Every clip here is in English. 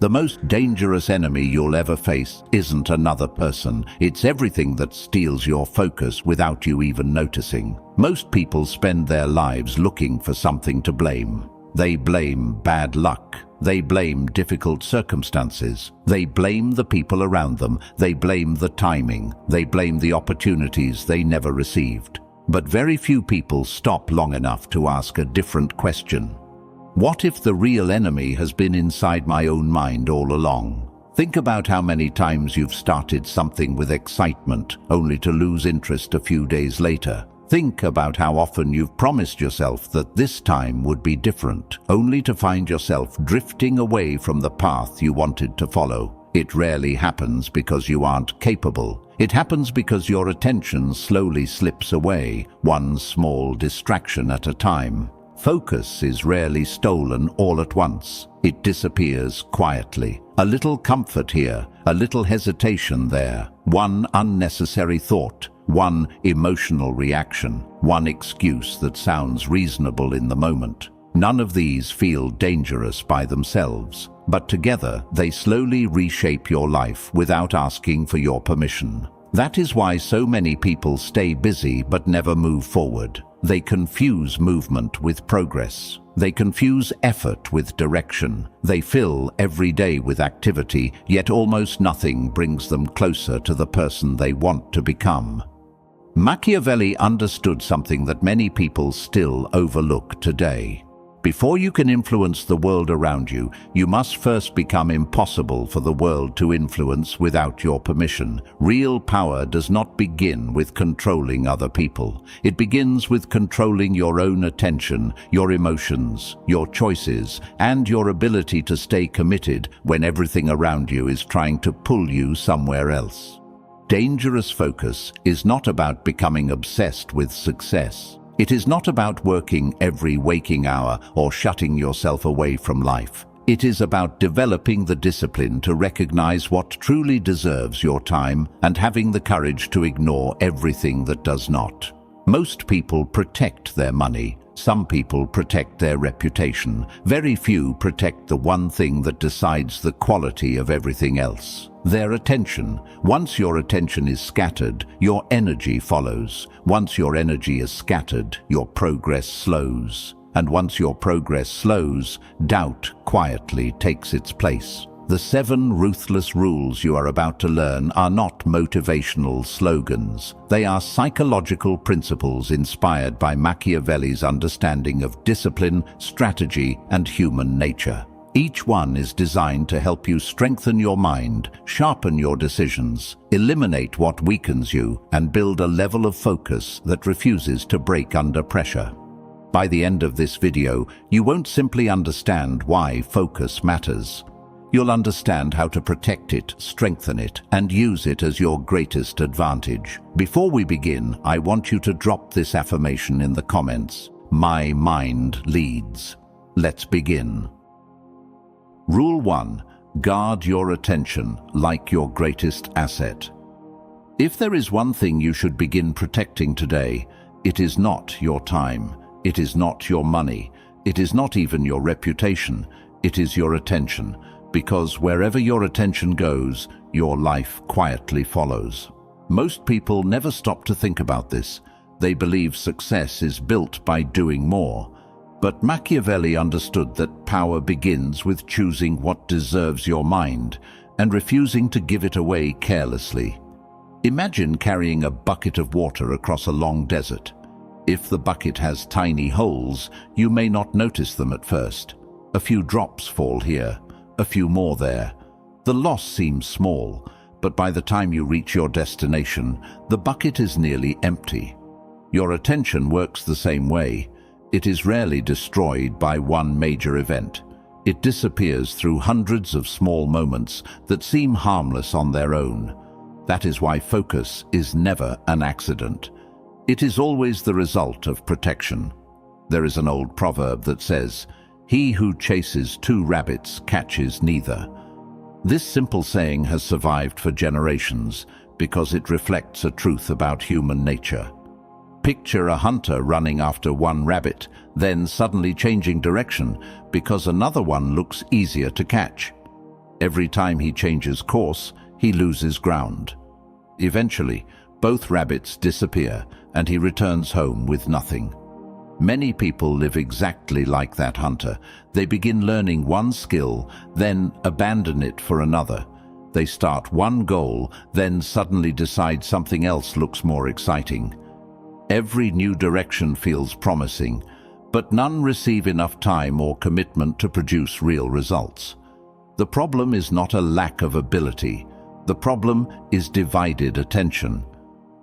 The most dangerous enemy you'll ever face isn't another person. It's everything that steals your focus without you even noticing. Most people spend their lives looking for something to blame. They blame bad luck. They blame difficult circumstances. They blame the people around them. They blame the timing. They blame the opportunities they never received. But very few people stop long enough to ask a different question. What if the real enemy has been inside my own mind all along? Think about how many times you've started something with excitement, only to lose interest a few days later. Think about how often you've promised yourself that this time would be different, only to find yourself drifting away from the path you wanted to follow. It rarely happens because you aren't capable. It happens because your attention slowly slips away, one small distraction at a time. Focus is rarely stolen all at once. It disappears quietly. A little comfort here, a little hesitation there, one unnecessary thought, one emotional reaction, one excuse that sounds reasonable in the moment. None of these feel dangerous by themselves, but together they slowly reshape your life without asking for your permission. That is why so many people stay busy but never move forward. They confuse movement with progress. They confuse effort with direction. They fill every day with activity, yet almost nothing brings them closer to the person they want to become. Machiavelli understood something that many people still overlook today. Before you can influence the world around you, you must first become impossible for the world to influence without your permission. Real power does not begin with controlling other people. It begins with controlling your own attention, your emotions, your choices, and your ability to stay committed when everything around you is trying to pull you somewhere else. Dangerous focus is not about becoming obsessed with success. It is not about working every waking hour or shutting yourself away from life. It is about developing the discipline to recognize what truly deserves your time and having the courage to ignore everything that does not. Most people protect their money. Some people protect their reputation. Very few protect the one thing that decides the quality of everything else: their attention. Once your attention is scattered, your energy follows. Once your energy is scattered, your progress slows. And once your progress slows, doubt quietly takes its place. The 7 ruthless rules you are about to learn are not motivational slogans. They are psychological principles inspired by Machiavelli's understanding of discipline, strategy, and human nature. Each one is designed to help you strengthen your mind, sharpen your decisions, eliminate what weakens you, and build a level of focus that refuses to break under pressure. By the end of this video, you won't simply understand why focus matters. You'll understand how to protect it, strengthen it, and use it as your greatest advantage. Before we begin, I want you to drop this affirmation in the comments. My mind leads. Let's begin. Rule 1. Guard your attention like your greatest asset. If there is one thing you should begin protecting today, it is not your time. It is not your money. It is not even your reputation. It is your attention. Because wherever your attention goes, your life quietly follows. Most people never stop to think about this. They believe success is built by doing more. But Machiavelli understood that power begins with choosing what deserves your mind and refusing to give it away carelessly. Imagine carrying a bucket of water across a long desert. If the bucket has tiny holes, you may not notice them at first. A few drops fall here, a few more there. The loss seems small, but by the time you reach your destination, the bucket is nearly empty. Your attention works the same way. It is rarely destroyed by one major event. It disappears through hundreds of small moments that seem harmless on their own. That is why focus is never an accident. It is always the result of protection. There is an old proverb that says, "He who chases 2 rabbits catches neither." This simple saying has survived for generations because it reflects a truth about human nature. Picture a hunter running after one rabbit, then suddenly changing direction because another one looks easier to catch. Every time he changes course, he loses ground. Eventually, both rabbits disappear and he returns home with nothing. Many people live exactly like that hunter. They begin learning one skill, then abandon it for another. They start one goal, then suddenly decide something else looks more exciting. Every new direction feels promising, but none receive enough time or commitment to produce real results. The problem is not a lack of ability. The problem is divided attention.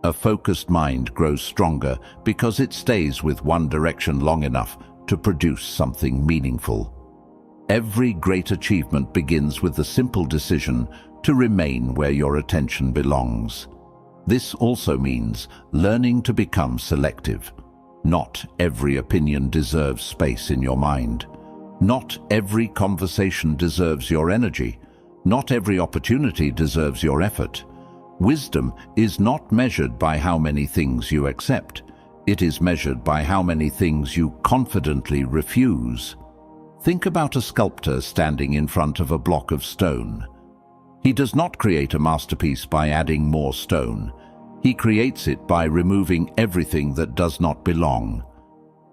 A focused mind grows stronger because it stays with one direction long enough to produce something meaningful. Every great achievement begins with the simple decision to remain where your attention belongs. This also means learning to become selective. Not every opinion deserves space in your mind. Not every conversation deserves your energy. Not every opportunity deserves your effort. Wisdom is not measured by how many things you accept. It is measured by how many things you confidently refuse. Think about a sculptor standing in front of a block of stone. He does not create a masterpiece by adding more stone. He creates it by removing everything that does not belong.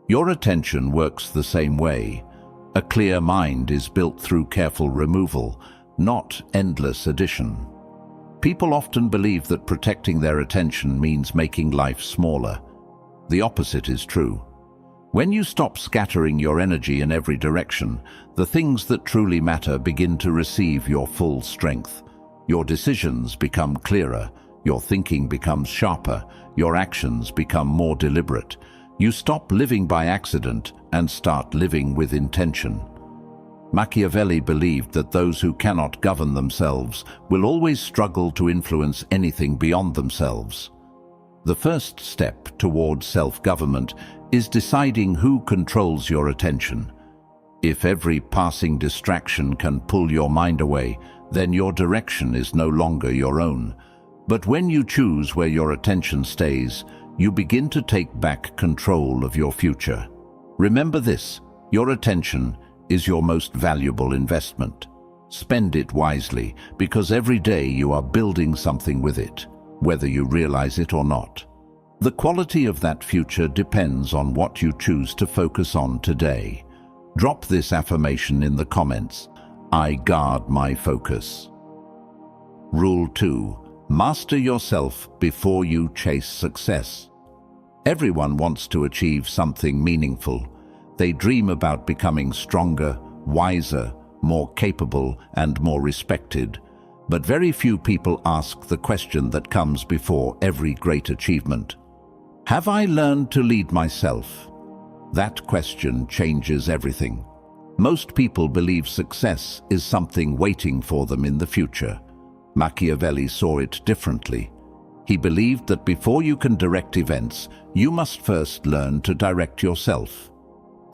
Your attention works the same way. A clear mind is built through careful removal, not endless addition. People often believe that protecting their attention means making life smaller. The opposite is true. When you stop scattering your energy in every direction, the things that truly matter begin to receive your full strength. Your decisions become clearer, your thinking becomes sharper, your actions become more deliberate. You stop living by accident and start living with intention. Machiavelli believed that those who cannot govern themselves will always struggle to influence anything beyond themselves. The first step towards self-government is deciding who controls your attention. If every passing distraction can pull your mind away, then your direction is no longer your own. But when you choose where your attention stays, you begin to take back control of your future. Remember this: your attention is your most valuable investment. Spend it wisely, because every day you are building something with it, whether you realize it or not. The quality of that future depends on what you choose to focus on today. Drop this affirmation in the comments: I guard my focus. Rule 2. Master yourself before you chase success. Everyone wants to achieve something meaningful. They dream about becoming stronger, wiser, more capable, and more respected. But very few people ask the question that comes before every great achievement. Have I learned to lead myself? That question changes everything. Most people believe success is something waiting for them in the future. Machiavelli saw it differently. He believed that before you can direct events, you must first learn to direct yourself.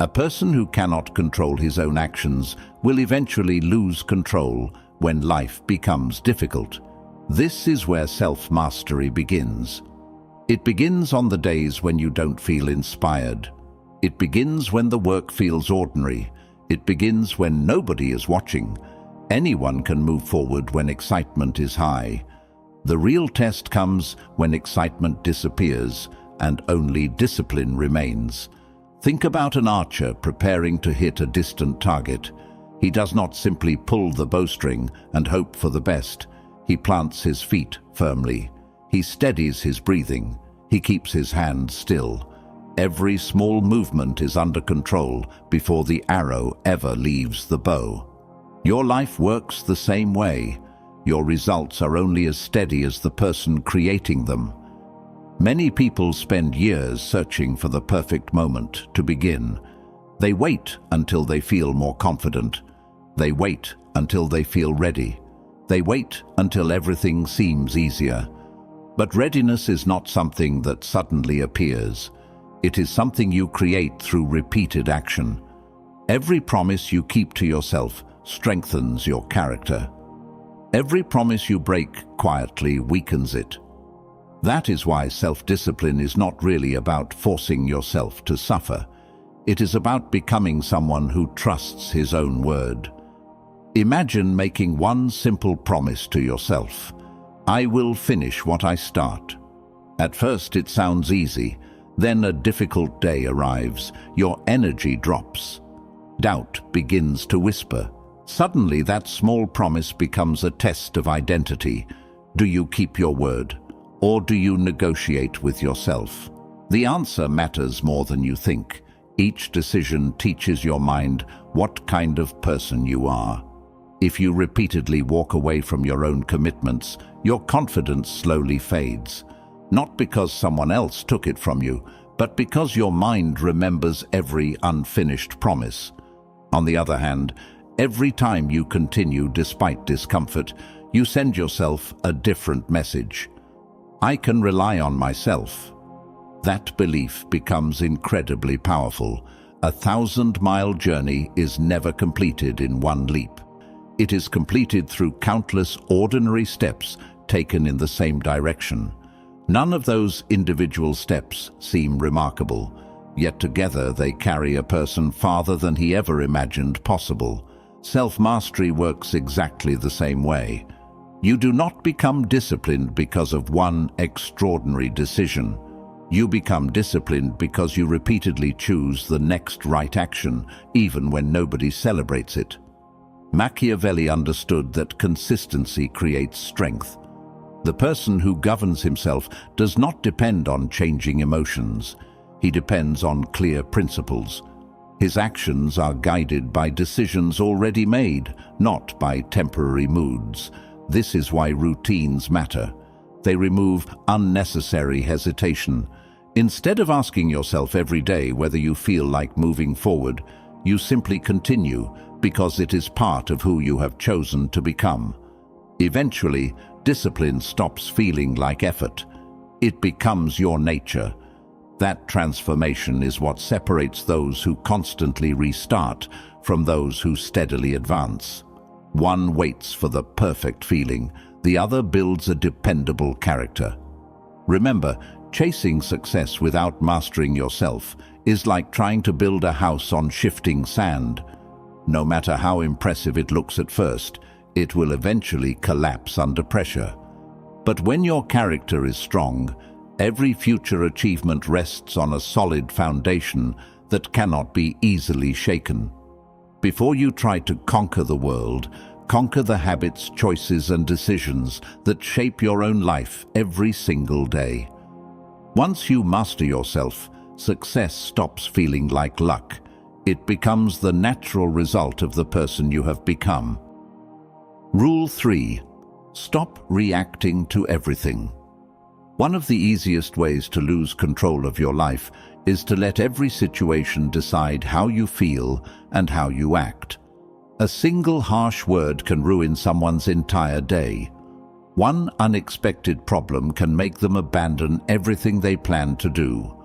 A person who cannot control his own actions will eventually lose control when life becomes difficult. This is where self-mastery begins. It begins on the days when you don't feel inspired. It begins when the work feels ordinary. It begins when nobody is watching. Anyone can move forward when excitement is high. The real test comes when excitement disappears and only discipline remains. Think about an archer preparing to hit a distant target. He does not simply pull the bowstring and hope for the best. He plants his feet firmly. He steadies his breathing. He keeps his hands still. Every small movement is under control before the arrow ever leaves the bow. Your life works the same way. Your results are only as steady as the person creating them. Many people spend years searching for the perfect moment to begin. They wait until they feel more confident. They wait until they feel ready. They wait until everything seems easier. But readiness is not something that suddenly appears. It is something you create through repeated action. Every promise you keep to yourself strengthens your character. Every promise you break quietly weakens it. That is why self-discipline is not really about forcing yourself to suffer. It is about becoming someone who trusts his own word. Imagine making one simple promise to yourself. I will finish what I start. At first it sounds easy, then a difficult day arrives, your energy drops. Doubt begins to whisper. Suddenly that small promise becomes a test of identity. Do you keep your word, or do you negotiate with yourself? The answer matters more than you think. Each decision teaches your mind what kind of person you are. If you repeatedly walk away from your own commitments, your confidence slowly fades. Not because someone else took it from you, but because your mind remembers every unfinished promise. On the other hand, every time you continue despite discomfort, you send yourself a different message. I can rely on myself. That belief becomes incredibly powerful. A 1,000-mile journey is never completed in one leap. It is completed through countless ordinary steps taken in the same direction. None of those individual steps seem remarkable, yet together they carry a person farther than he ever imagined possible. Self-mastery works exactly the same way. You do not become disciplined because of one extraordinary decision. You become disciplined because you repeatedly choose the next right action, even when nobody celebrates it. Machiavelli understood that consistency creates strength. The person who governs himself does not depend on changing emotions. He depends on clear principles. His actions are guided by decisions already made, not by temporary moods. This is why routines matter. They remove unnecessary hesitation. Instead of asking yourself every day whether you feel like moving forward, you simply continue because it is part of who you have chosen to become. Eventually, discipline stops feeling like effort. It becomes your nature. That transformation is what separates those who constantly restart from those who steadily advance. One waits for the perfect feeling, the other builds a dependable character. Remember, chasing success without mastering yourself is like trying to build a house on shifting sand. No matter how impressive it looks at first, it will eventually collapse under pressure. But when your character is strong, every future achievement rests on a solid foundation that cannot be easily shaken. Before you try to conquer the world, conquer the habits, choices, and decisions that shape your own life every single day. Once you master yourself, success stops feeling like luck. It becomes the natural result of the person you have become. Rule 3. Stop reacting to everything. One of the easiest ways to lose control of your life is to let every situation decide how you feel and how you act. A single harsh word can ruin someone's entire day. One unexpected problem can make them abandon everything they plan to do.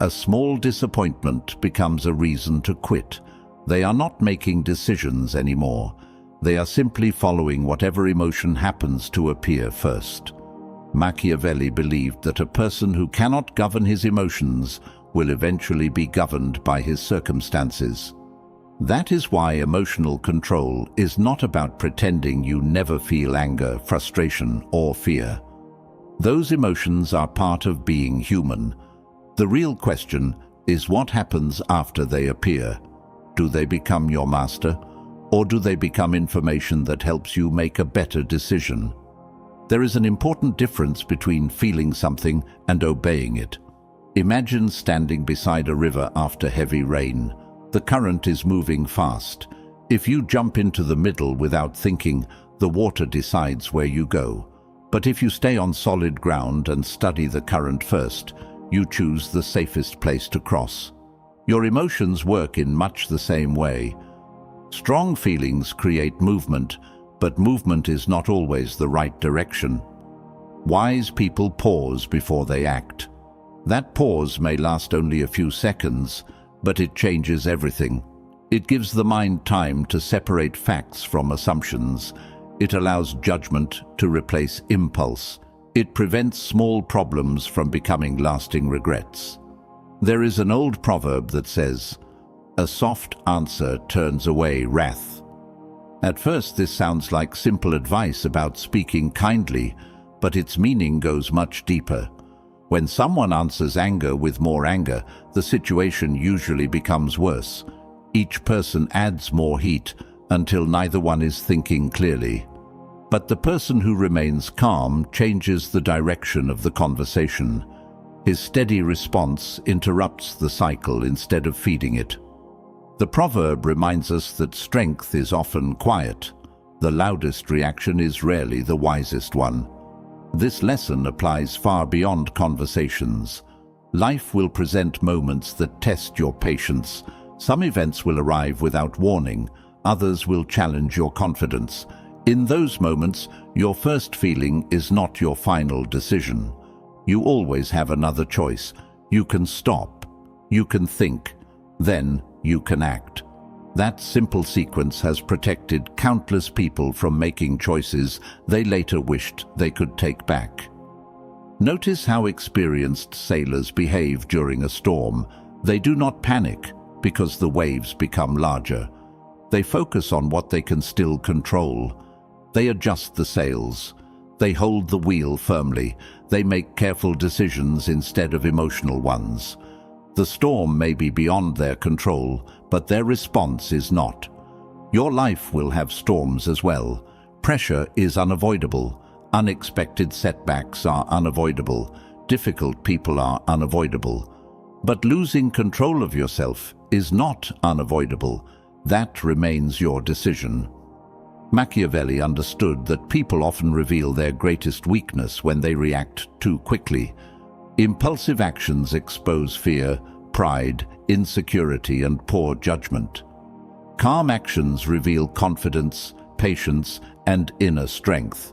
A small disappointment becomes a reason to quit. They are not making decisions anymore. They are simply following whatever emotion happens to appear first. Machiavelli believed that a person who cannot govern his emotions will eventually be governed by his circumstances. That is why emotional control is not about pretending you never feel anger, frustration, or fear. Those emotions are part of being human. The real question is what happens after they appear. Do they become your master, or do they become information that helps you make a better decision? There is an important difference between feeling something and obeying it. Imagine standing beside a river after heavy rain. The current is moving fast. If you jump into the middle without thinking, the water decides where you go. But if you stay on solid ground and study the current first, you choose the safest place to cross. Your emotions work in much the same way. Strong feelings create movement, but movement is not always the right direction. Wise people pause before they act. That pause may last only a few seconds, but it changes everything. It gives the mind time to separate facts from assumptions. It allows judgment to replace impulse. It prevents small problems from becoming lasting regrets. There is an old proverb that says, "A soft answer turns away wrath." At first, this sounds like simple advice about speaking kindly, but its meaning goes much deeper. When someone answers anger with more anger, the situation usually becomes worse. Each person adds more heat until neither one is thinking clearly. But the person who remains calm changes the direction of the conversation. His steady response interrupts the cycle instead of feeding it. The proverb reminds us that strength is often quiet. The loudest reaction is rarely the wisest one. This lesson applies far beyond conversations. Life will present moments that test your patience. Some events will arrive without warning, others will challenge your confidence. In those moments, your first feeling is not your final decision. You always have another choice. You can stop, you can think, then you can act. That simple sequence has protected countless people from making choices they later wished they could take back. Notice how experienced sailors behave during a storm. They do not panic because the waves become larger. They focus on what they can still control. They adjust the sails. They hold the wheel firmly. They make careful decisions instead of emotional ones. The storm may be beyond their control, but their response is not. Your life will have storms as well. Pressure is unavoidable. Unexpected setbacks are unavoidable. Difficult people are unavoidable. But losing control of yourself is not unavoidable. That remains your decision. Machiavelli understood that people often reveal their greatest weakness when they react too quickly. Impulsive actions expose fear, pride, insecurity, and poor judgment. Calm actions reveal confidence, patience, and inner strength.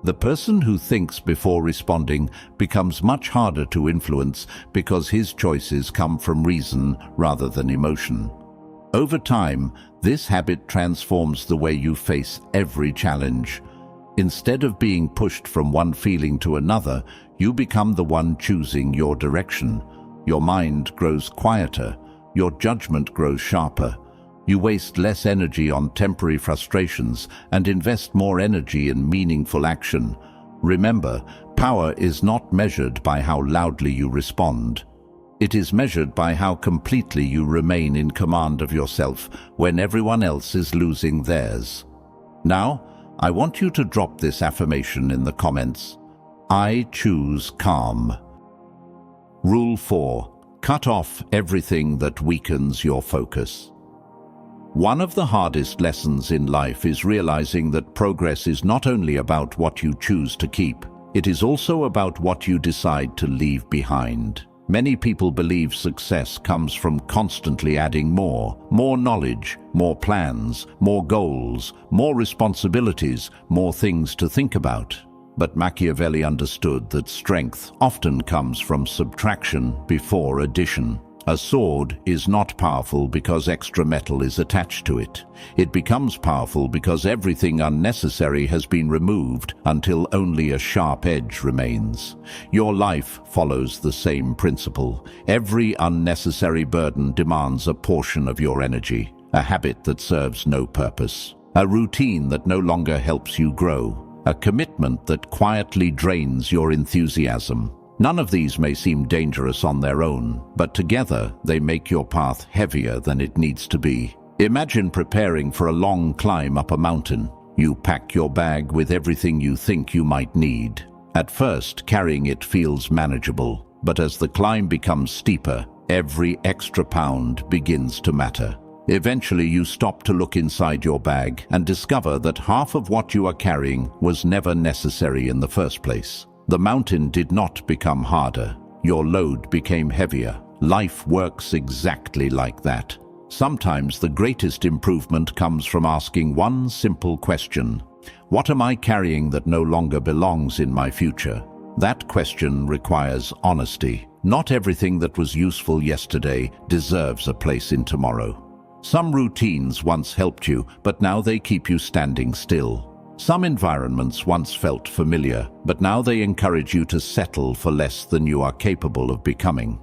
The person who thinks before responding becomes much harder to influence because his choices come from reason rather than emotion. Over time, this habit transforms the way you face every challenge. Instead of being pushed from one feeling to another, you become the one choosing your direction. Your mind grows quieter, your judgment grows sharper. You waste less energy on temporary frustrations and invest more energy in meaningful action. Remember, power is not measured by how loudly you respond. It is measured by how completely you remain in command of yourself when everyone else is losing theirs. Now, I want you to drop this affirmation in the comments. I choose calm. Rule 4. Cut off everything that weakens your focus. One of the hardest lessons in life is realizing that progress is not only about what you choose to keep, it is also about what you decide to leave behind. Many people believe success comes from constantly adding more knowledge, more plans, more goals, more responsibilities, more things to think about. But Machiavelli understood that strength often comes from subtraction before addition. A sword is not powerful because extra metal is attached to it. It becomes powerful because everything unnecessary has been removed until only a sharp edge remains. Your life follows the same principle. Every unnecessary burden demands a portion of your energy, a habit that serves no purpose, a routine that no longer helps you grow, a commitment that quietly drains your enthusiasm. None of these may seem dangerous on their own, but together they make your path heavier than it needs to be. Imagine preparing for a long climb up a mountain. You pack your bag with everything you think you might need. At first, carrying it feels manageable, but as the climb becomes steeper, every extra pound begins to matter. Eventually, you stop to look inside your bag and discover that half of what you are carrying was never necessary in the first place. The mountain did not become harder. Your load became heavier. Life works exactly like that. Sometimes the greatest improvement comes from asking one simple question. What am I carrying that no longer belongs in my future? That question requires honesty. Not everything that was useful yesterday deserves a place in tomorrow. Some routines once helped you, but now they keep you standing still. Some environments once felt familiar, but now they encourage you to settle for less than you are capable of becoming.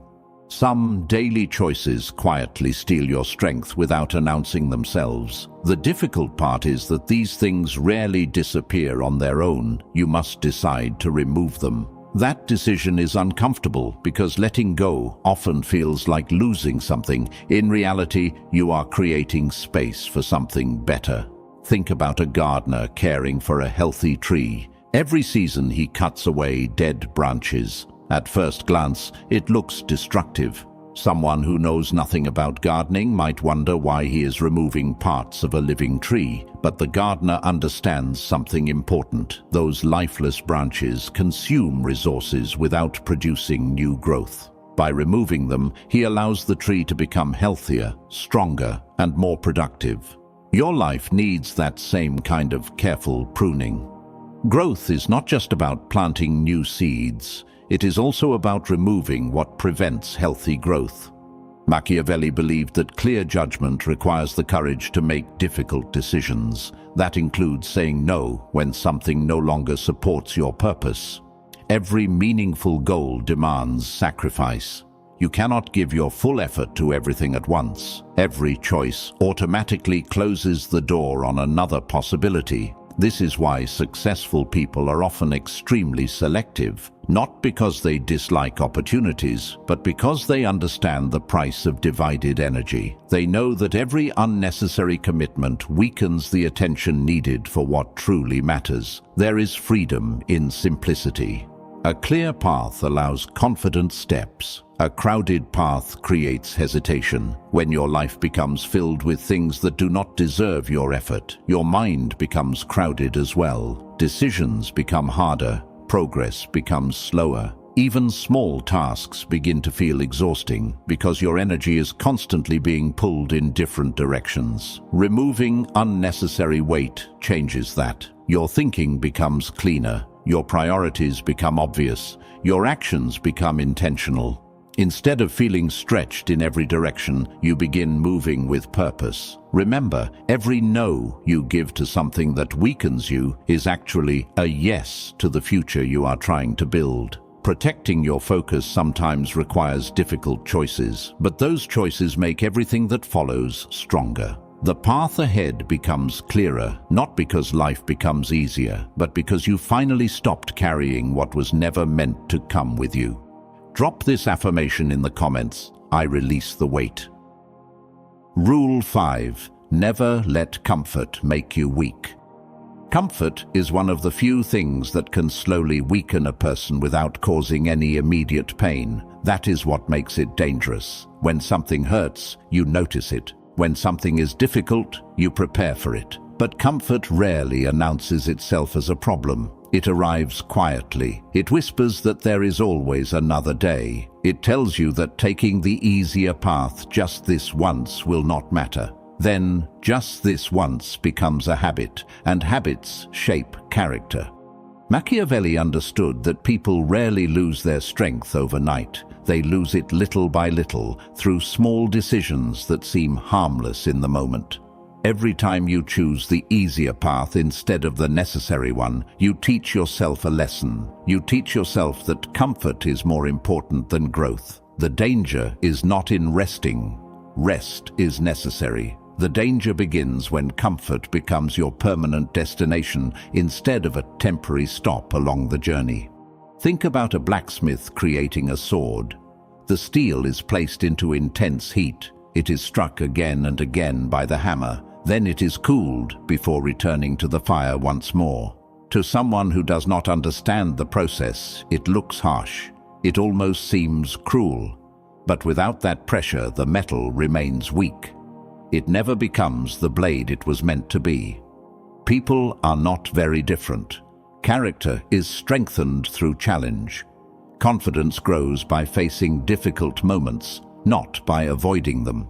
Some daily choices quietly steal your strength without announcing themselves. The difficult part is that these things rarely disappear on their own. You must decide to remove them. That decision is uncomfortable because letting go often feels like losing something. In reality, you are creating space for something better. Think about a gardener caring for a healthy tree. Every season he cuts away dead branches. At first glance, it looks destructive. Someone who knows nothing about gardening might wonder why he is removing parts of a living tree. But the gardener understands something important. Those lifeless branches consume resources without producing new growth. By removing them, he allows the tree to become healthier, stronger, and more productive. Your life needs that same kind of careful pruning. Growth is not just about planting new seeds. It is also about removing what prevents healthy growth. Machiavelli believed that clear judgment requires the courage to make difficult decisions. That includes saying no when something no longer supports your purpose. Every meaningful goal demands sacrifice. You cannot give your full effort to everything at once. Every choice automatically closes the door on another possibility. This is why successful people are often extremely selective, not because they dislike opportunities, but because they understand the price of divided energy. They know that every unnecessary commitment weakens the attention needed for what truly matters. There is freedom in simplicity. A clear path allows confident steps. A crowded path creates hesitation. When your life becomes filled with things that do not deserve your effort, your mind becomes crowded as well. Decisions become harder. Progress becomes slower. Even small tasks begin to feel exhausting because your energy is constantly being pulled in different directions. Removing unnecessary weight changes that. Your thinking becomes cleaner. Your priorities become obvious. Your actions become intentional. Instead of feeling stretched in every direction, you begin moving with purpose. Remember, every no you give to something that weakens you is actually a yes to the future you are trying to build. Protecting your focus sometimes requires difficult choices, but those choices make everything that follows stronger. The path ahead becomes clearer, not because life becomes easier, but because you finally stopped carrying what was never meant to come with you. Drop this affirmation in the comments. I release the weight. Rule 5. Never let comfort make you weak. Comfort is one of the few things that can slowly weaken a person without causing any immediate pain. That is what makes it dangerous. When something hurts, you notice it. When something is difficult, you prepare for it. But comfort rarely announces itself as a problem. It arrives quietly. It whispers that there is always another day. It tells you that taking the easier path just this once will not matter. Then, just this once becomes a habit, and habits shape character. Machiavelli understood that people rarely lose their strength overnight. They lose it little by little, through small decisions that seem harmless in the moment. Every time you choose the easier path instead of the necessary one, you teach yourself a lesson. You teach yourself that comfort is more important than growth. The danger is not in resting. Rest is necessary. The danger begins when comfort becomes your permanent destination instead of a temporary stop along the journey. Think about a blacksmith creating a sword. The steel is placed into intense heat. It is struck again and again by the hammer. Then it is cooled before returning to the fire once more. To someone who does not understand the process, it looks harsh. It almost seems cruel. But without that pressure, the metal remains weak. It never becomes the blade it was meant to be. People are not very different. Character is strengthened through challenge. Confidence grows by facing difficult moments, not by avoiding them.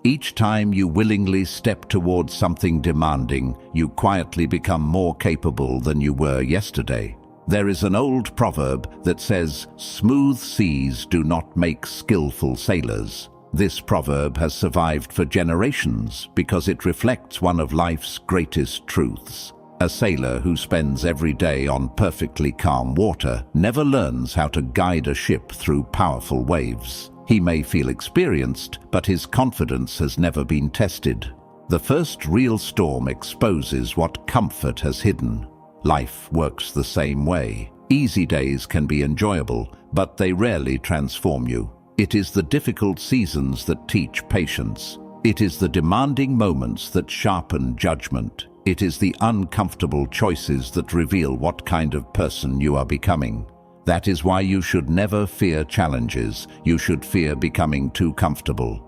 Each time you willingly step towards something demanding, you quietly become more capable than you were yesterday. There is an old proverb that says, "Smooth seas do not make skillful sailors." This proverb has survived for generations because it reflects one of life's greatest truths. A sailor who spends every day on perfectly calm water never learns how to guide a ship through powerful waves. He may feel experienced, but his confidence has never been tested. The first real storm exposes what comfort has hidden. Life works the same way. Easy days can be enjoyable, but they rarely transform you. It is the difficult seasons that teach patience. It is the demanding moments that sharpen judgment. It is the uncomfortable choices that reveal what kind of person you are becoming. That is why you should never fear challenges. You should fear becoming too comfortable.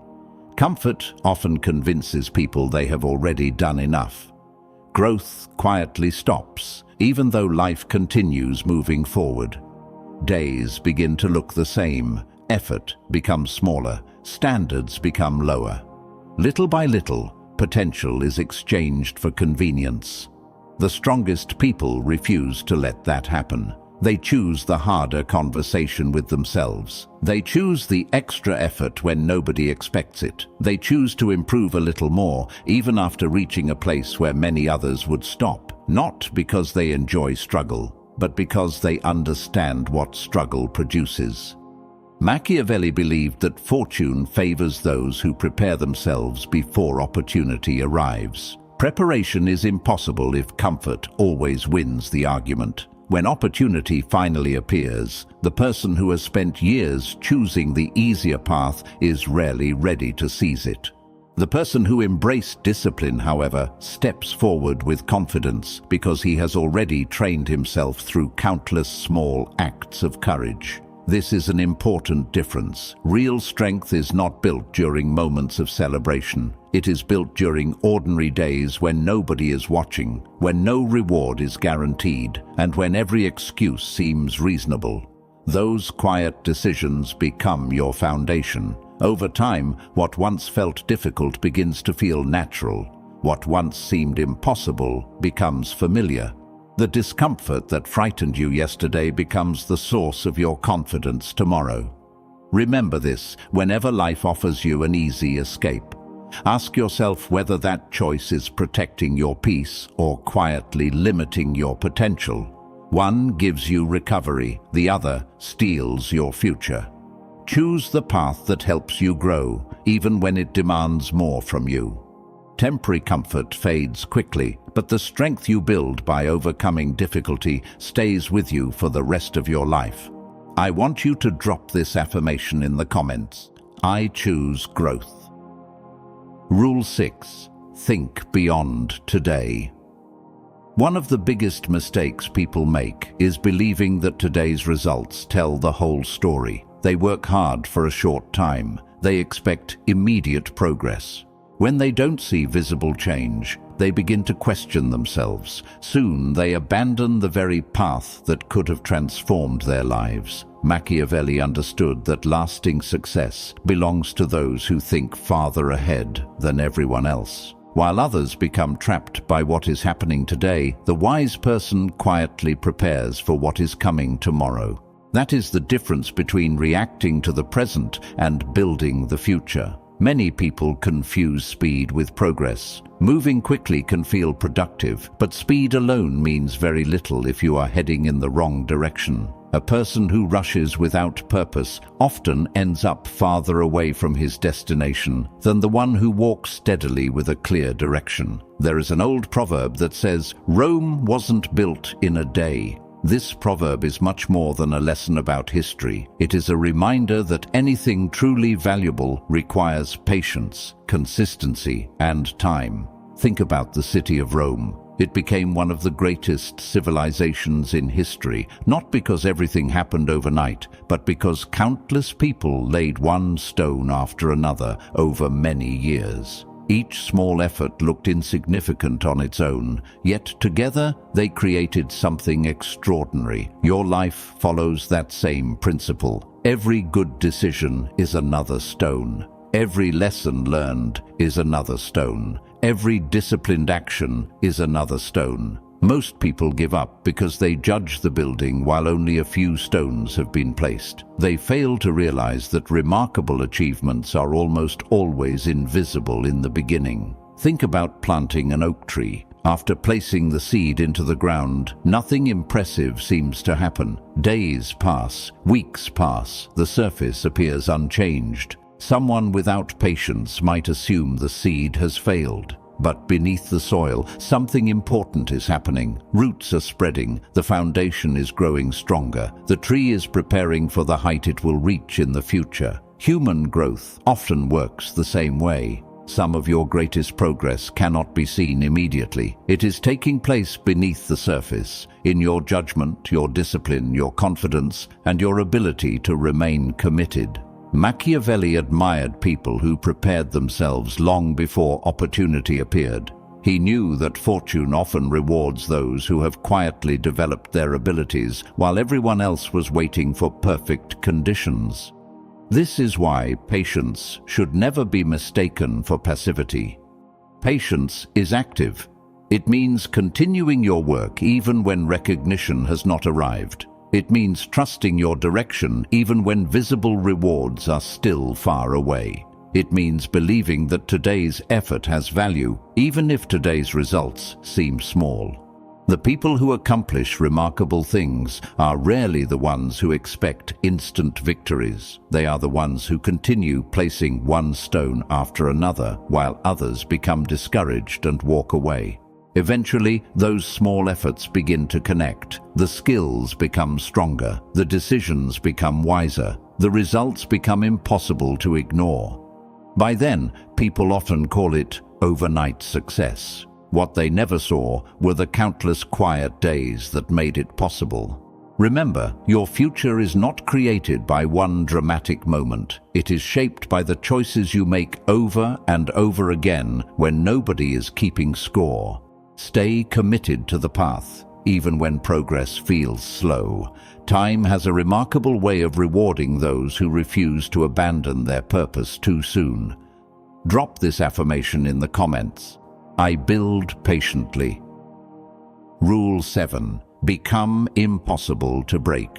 Comfort often convinces people they have already done enough. Growth quietly stops, even though life continues moving forward. Days begin to look the same. Effort becomes smaller. Standards become lower. Little by little, potential is exchanged for convenience. The strongest people refuse to let that happen. They choose the harder conversation with themselves. They choose the extra effort when nobody expects it. They choose to improve a little more, even after reaching a place where many others would stop. Not because they enjoy struggle, but because they understand what struggle produces. Machiavelli believed that fortune favors those who prepare themselves before opportunity arrives. Preparation is impossible if comfort always wins the argument. When opportunity finally appears, the person who has spent years choosing the easier path is rarely ready to seize it. The person who embraced discipline, however, steps forward with confidence because he has already trained himself through countless small acts of courage. This is an important difference. Real strength is not built during moments of celebration. It is built during ordinary days when nobody is watching, when no reward is guaranteed, and when every excuse seems reasonable. Those quiet decisions become your foundation. Over time, what once felt difficult begins to feel natural. What once seemed impossible becomes familiar. The discomfort that frightened you yesterday becomes the source of your confidence tomorrow. Remember this whenever life offers you an easy escape. Ask yourself whether that choice is protecting your peace or quietly limiting your potential. One gives you recovery, the other steals your future. Choose the path that helps you grow, even when it demands more from you. Temporary comfort fades quickly, but the strength you build by overcoming difficulty stays with you for the rest of your life. I want you to drop this affirmation in the comments. I choose growth. Rule 6. Think beyond today. One of the biggest mistakes people make is believing that today's results tell the whole story. They work hard for a short time. They expect immediate progress. When they don't see visible change, they begin to question themselves. Soon they abandon the very path that could have transformed their lives. Machiavelli understood that lasting success belongs to those who think farther ahead than everyone else. While others become trapped by what is happening today, the wise person quietly prepares for what is coming tomorrow. That is the difference between reacting to the present and building the future. Many people confuse speed with progress. Moving quickly can feel productive, but speed alone means very little if you are heading in the wrong direction. A person who rushes without purpose often ends up farther away from his destination than the one who walks steadily with a clear direction. There is an old proverb that says, "Rome wasn't built in a day." This proverb is much more than a lesson about history. It is a reminder that anything truly valuable requires patience, consistency, and time. Think about the city of Rome. It became one of the greatest civilizations in history, not because everything happened overnight, but because countless people laid one stone after another over many years. Each small effort looked insignificant on its own, yet together they created something extraordinary. Your life follows that same principle. Every good decision is another stone. Every lesson learned is another stone. Every disciplined action is another stone. Most people give up because they judge the building while only a few stones have been placed. They fail to realize that remarkable achievements are almost always invisible in the beginning. Think about planting an oak tree. After placing the seed into the ground, nothing impressive seems to happen. Days pass, weeks pass, the surface appears unchanged. Someone without patience might assume the seed has failed. But beneath the soil, something important is happening. Roots are spreading, the foundation is growing stronger, the tree is preparing for the height it will reach in the future. Human growth often works the same way. Some of your greatest progress cannot be seen immediately. It is taking place beneath the surface, in your judgment, your discipline, your confidence, and your ability to remain committed. Machiavelli admired people who prepared themselves long before opportunity appeared. He knew that fortune often rewards those who have quietly developed their abilities while everyone else was waiting for perfect conditions. This is why patience should never be mistaken for passivity. Patience is active. It means continuing your work even when recognition has not arrived. It means trusting your direction even when visible rewards are still far away. It means believing that today's effort has value, even if today's results seem small. The people who accomplish remarkable things are rarely the ones who expect instant victories. They are the ones who continue placing one stone after another while others become discouraged and walk away. Eventually, those small efforts begin to connect. The skills become stronger, the decisions become wiser, the results become impossible to ignore. By then, people often call it overnight success. What they never saw were the countless quiet days that made it possible. Remember, your future is not created by one dramatic moment. It is shaped by the choices you make over and over again when nobody is keeping score. Stay committed to the path, even when progress feels slow. Time has a remarkable way of rewarding those who refuse to abandon their purpose too soon. Drop this affirmation in the comments. I build patiently. Rule 7. Become impossible to break.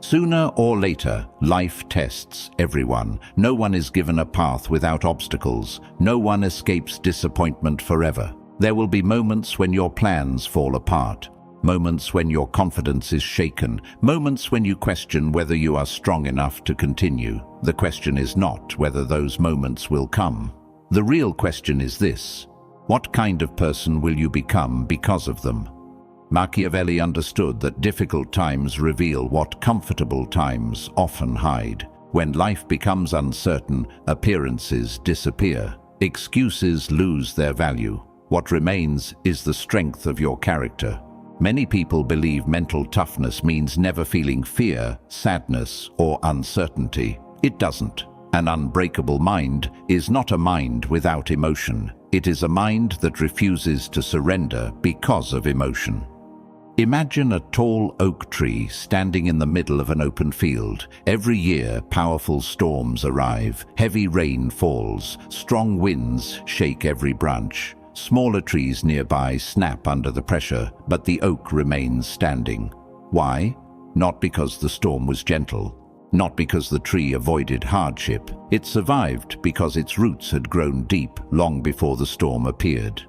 Sooner or later, life tests everyone. No one is given a path without obstacles. No one escapes disappointment forever. There will be moments when your plans fall apart, moments when your confidence is shaken, moments when you question whether you are strong enough to continue. The question is not whether those moments will come. The real question is this: what kind of person will you become because of them? Machiavelli understood that difficult times reveal what comfortable times often hide. When life becomes uncertain, appearances disappear. Excuses lose their value. What remains is the strength of your character. Many people believe mental toughness means never feeling fear, sadness, or uncertainty. It doesn't. An unbreakable mind is not a mind without emotion. It is a mind that refuses to surrender because of emotion. Imagine a tall oak tree standing in the middle of an open field. Every year, powerful storms arrive, heavy rain falls, strong winds shake every branch. Smaller trees nearby snap under the pressure, but the oak remains standing. Why? Not because the storm was gentle. Not because the tree avoided hardship. It survived because its roots had grown deep long before the storm appeared.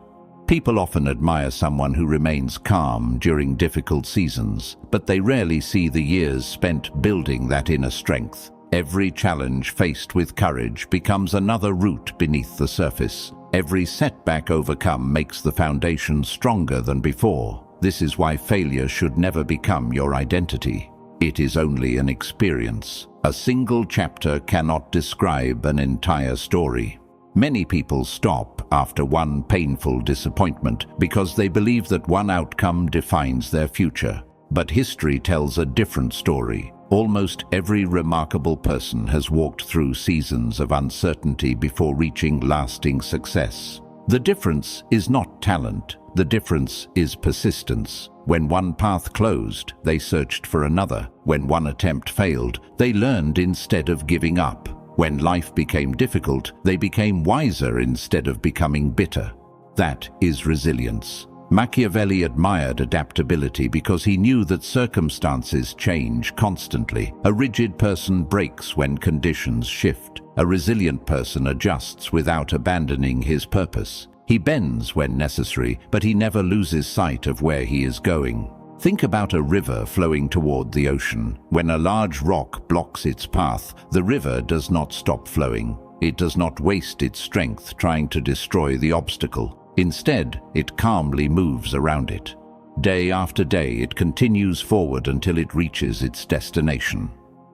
People often admire someone who remains calm during difficult seasons, but they rarely see the years spent building that inner strength. Every challenge faced with courage becomes another root beneath the surface. Every setback overcome makes the foundation stronger than before. This is why failure should never become your identity. It is only an experience. A single chapter cannot describe an entire story. Many people stop after one painful disappointment because they believe that one outcome defines their future. But history tells a different story. Almost every remarkable person has walked through seasons of uncertainty before reaching lasting success. The difference is not talent. The difference is persistence. When one path closed, they searched for another. When one attempt failed, they learned instead of giving up. When life became difficult, they became wiser instead of becoming bitter. That is resilience. Machiavelli admired adaptability because he knew that circumstances change constantly. A rigid person breaks when conditions shift. A resilient person adjusts without abandoning his purpose. He bends when necessary, but he never loses sight of where he is going. Think about a river flowing toward the ocean. When a large rock blocks its path, the river does not stop flowing. It does not waste its strength trying to destroy the obstacle. Instead, it calmly moves around it. Day after day, it continues forward until it reaches its destination.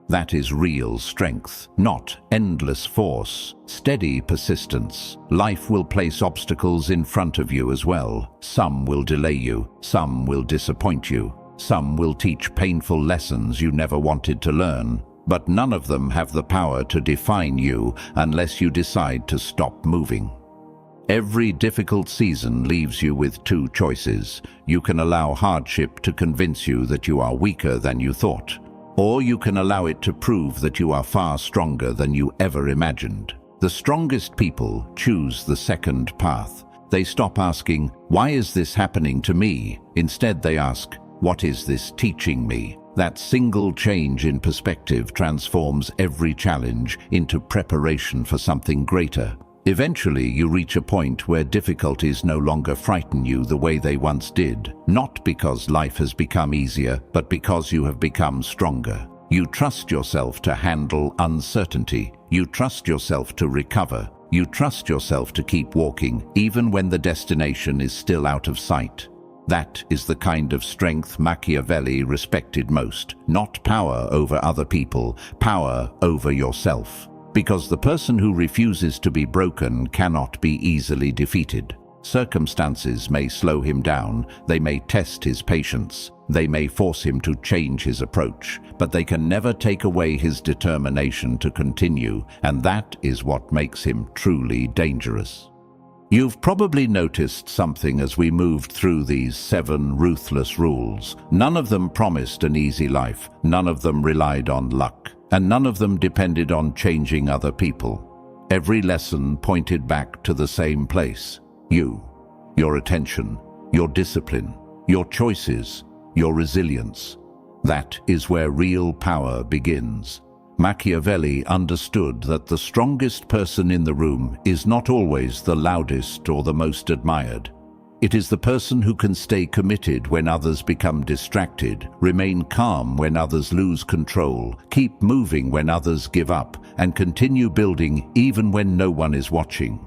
That is real strength, not endless force. Steady persistence. Life will place obstacles in front of you as well. Some will delay you, some will disappoint you, some will teach painful lessons you never wanted to learn. But none of them have the power to define you unless you decide to stop moving. Every difficult season leaves you with two choices. You can allow hardship to convince you that you are weaker than you thought, or you can allow it to prove that you are far stronger than you ever imagined. The strongest people choose the second path. They stop asking, "Why is this happening to me?" Instead, they ask, "What is this teaching me?" That single change in perspective transforms every challenge into preparation for something greater. Eventually, you reach a point where difficulties no longer frighten you the way they once did, not because life has become easier, but because you have become stronger. You trust yourself to handle uncertainty. You trust yourself to recover. You trust yourself to keep walking, even when the destination is still out of sight. That is the kind of strength Machiavelli respected most. Not power over other people, power over yourself. Because the person who refuses to be broken cannot be easily defeated. Circumstances may slow him down, they may test his patience, they may force him to change his approach, but they can never take away his determination to continue, and that is what makes him truly dangerous. You've probably noticed something as we moved through these 7 ruthless rules. None of them promised an easy life, none of them relied on luck, and none of them depended on changing other people. Every lesson pointed back to the same place: you, your attention, your discipline, your choices, your resilience. That is where real power begins. Machiavelli understood that the strongest person in the room is not always the loudest or the most admired. It is the person who can stay committed when others become distracted, remain calm when others lose control, keep moving when others give up, and continue building even when no one is watching.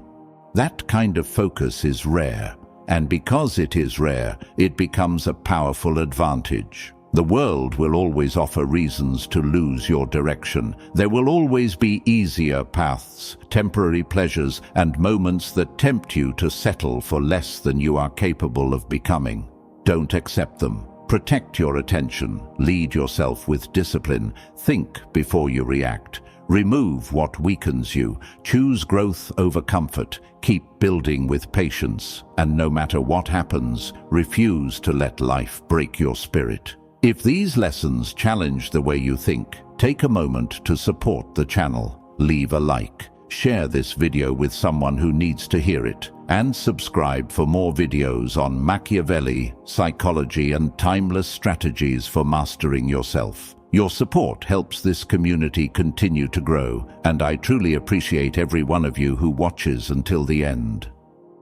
That kind of focus is rare, and because it is rare, it becomes a powerful advantage. The world will always offer reasons to lose your direction. There will always be easier paths, temporary pleasures, and moments that tempt you to settle for less than you are capable of becoming. Don't accept them. Protect your attention. Lead yourself with discipline. Think before you react. Remove what weakens you. Choose growth over comfort. Keep building with patience. And no matter what happens, refuse to let life break your spirit. If these lessons challenge the way you think, take a moment to support the channel. Leave a like, share this video with someone who needs to hear it, and subscribe for more videos on Machiavelli, psychology, and timeless strategies for mastering yourself. Your support helps this community continue to grow, and I truly appreciate every one of you who watches until the end.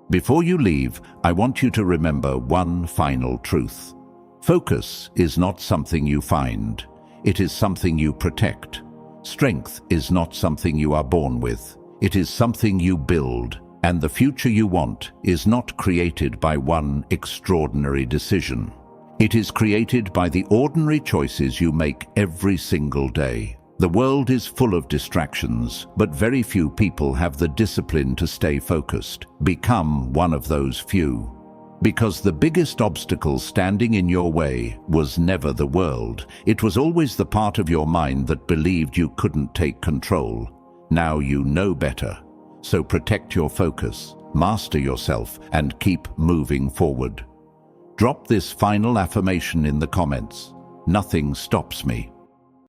Before you leave, I want you to remember one final truth. Focus is not something you find. It is something you protect. Strength is not something you are born with. It is something you build. And the future you want is not created by one extraordinary decision. It is created by the ordinary choices you make every single day. The world is full of distractions, but very few people have the discipline to stay focused. Become one of those few. Because the biggest obstacle standing in your way was never the world. It was always the part of your mind that believed you couldn't take control. Now you know better. So protect your focus, master yourself, and keep moving forward. Drop this final affirmation in the comments. Nothing stops me.